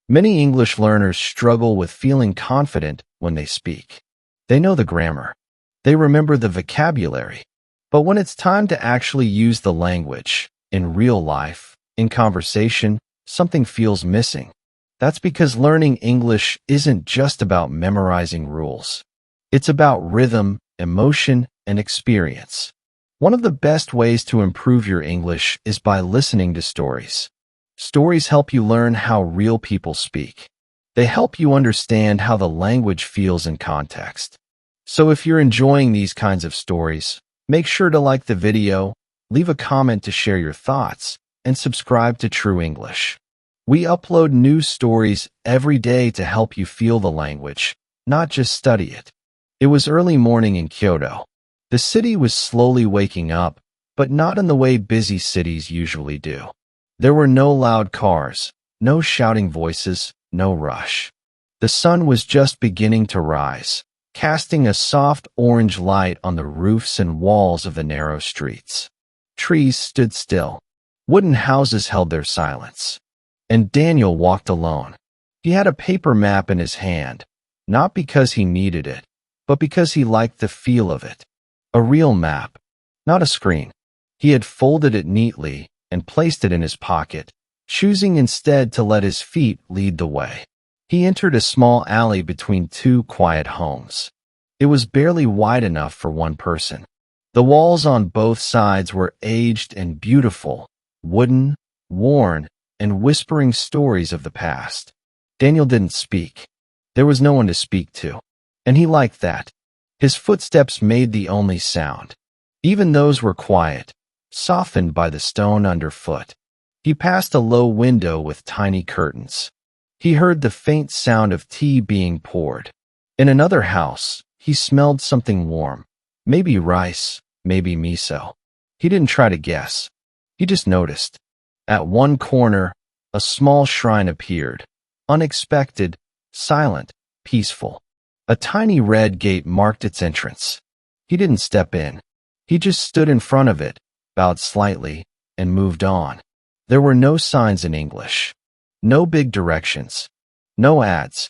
Many English learners struggle with feeling confident when they speak. They know the grammar. They remember the vocabulary. But when it's time to actually use the language, in real life, in conversation, something feels missing. That's because learning English isn't just about memorizing rules. It's about rhythm, emotion, and experience. One of the best ways to improve your English is by listening to stories. Stories help you learn how real people speak. They help you understand how the language feels in context. So if you're enjoying these kinds of stories, make sure to like the video, leave a comment to share your thoughts, and subscribe to True English. We upload new stories every day to help you feel the language, not just study it. It was early morning in Kyoto. The city was slowly waking up, but not in the way busy cities usually do. There were no loud cars, no shouting voices, no rush. The sun was just beginning to rise, casting a soft orange light on the roofs and walls of the narrow streets. Trees stood still. Wooden houses held their silence. And Daniel walked alone. He had a paper map in his hand, not because he needed it, but because he liked the feel of it. A real map, not a screen. He had folded it neatly and placed it in his pocket, choosing instead to let his feet lead the way. He entered a small alley between two quiet homes. It was barely wide enough for one person. The walls on both sides were aged and beautiful, wooden, worn, and whispering stories of the past. Daniel didn't speak. There was no one to speak to, and he liked that. His footsteps made the only sound. Even those were quiet, softened by the stone underfoot. He passed a low window with tiny curtains. He heard the faint sound of tea being poured. In another house, he smelled something warm. Maybe rice, maybe miso. He didn't try to guess. He just noticed. At one corner, a small shrine appeared. Unexpected, silent, peaceful. A tiny red gate marked its entrance. He didn't step in. He just stood in front of it, bowed slightly, and moved on. There were no signs in English. No big directions. No ads.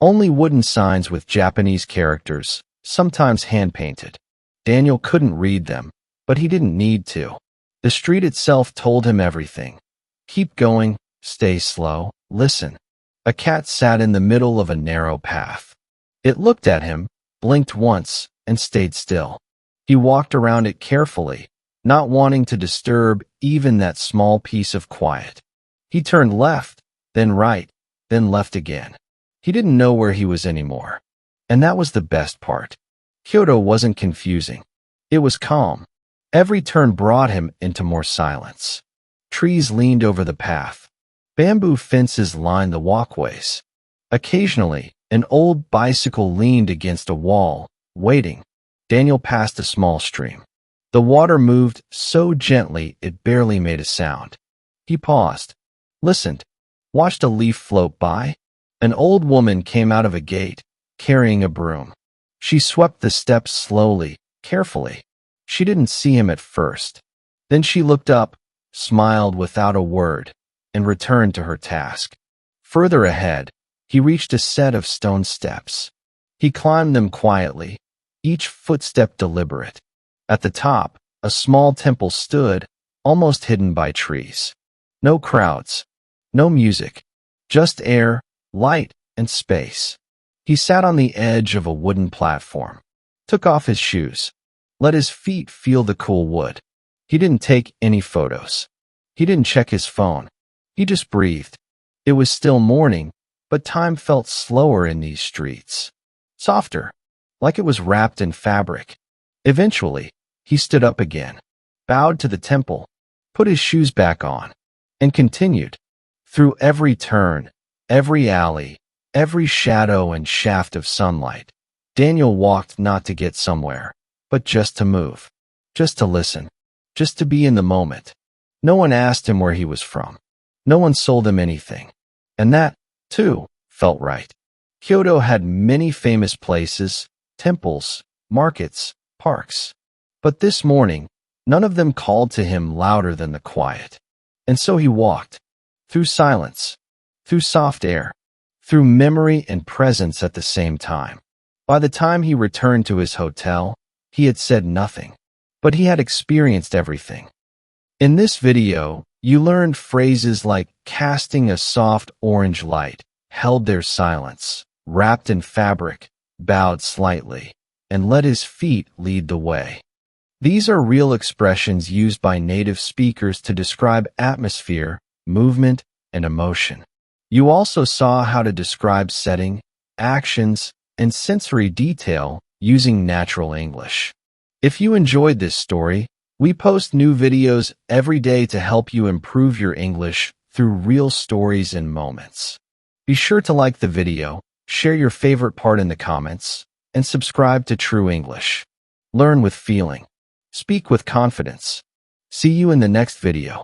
Only wooden signs with Japanese characters, sometimes hand-painted. Daniel couldn't read them, but he didn't need to. The street itself told him everything. Keep going, stay slow, listen. A cat sat in the middle of a narrow path. It looked at him, blinked once, and stayed still. He walked around it carefully, not wanting to disturb even that small piece of quiet. He turned left, then right, then left again. He didn't know where he was anymore. And that was the best part. Kyoto wasn't confusing. It was calm. Every turn brought him into more silence. Trees leaned over the path. Bamboo fences lined the walkways. Occasionally, an old bicycle leaned against a wall, waiting. Daniel passed a small stream. The water moved so gently it barely made a sound. He paused, listened, watched a leaf float by. An old woman came out of a gate, carrying a broom. She swept the steps slowly, carefully. She didn't see him at first. Then she looked up, smiled without a word, and returned to her task. Further ahead, he reached a set of stone steps. He climbed them quietly, each footstep deliberate. At the top, a small temple stood, almost hidden by trees. No crowds, no music, just air, light, and space. He sat on the edge of a wooden platform, took off his shoes, let his feet feel the cool wood. He didn't take any photos. He didn't check his phone. He just breathed. It was still morning, but time felt slower in these streets. Softer, like it was wrapped in fabric. Eventually, he stood up again, bowed to the temple, put his shoes back on, and continued. Through every turn, every alley, every shadow and shaft of sunlight, Daniel walked not to get somewhere, but just to move, just to listen, just to be in the moment. No one asked him where he was from. No one sold him anything. And that, too, felt right. Kyoto had many famous places, temples, markets, parks. But this morning, none of them called to him louder than the quiet. And so he walked, through silence, through soft air, through memory and presence at the same time. By the time he returned to his hotel, he had said nothing, but he had experienced everything. In this video, you learned phrases like casting a soft orange light, held their silence, wrapped in fabric, bowed slightly, and let his feet lead the way. These are real expressions used by native speakers to describe atmosphere, movement, and emotion. You also saw how to describe setting, actions, and sensory detail using natural English. If you enjoyed this story, we post new videos every day to help you improve your English through real stories and moments. Be sure to like the video, share your favorite part in the comments, and subscribe to True English. Learn with feeling. Speak with confidence. See you in the next video.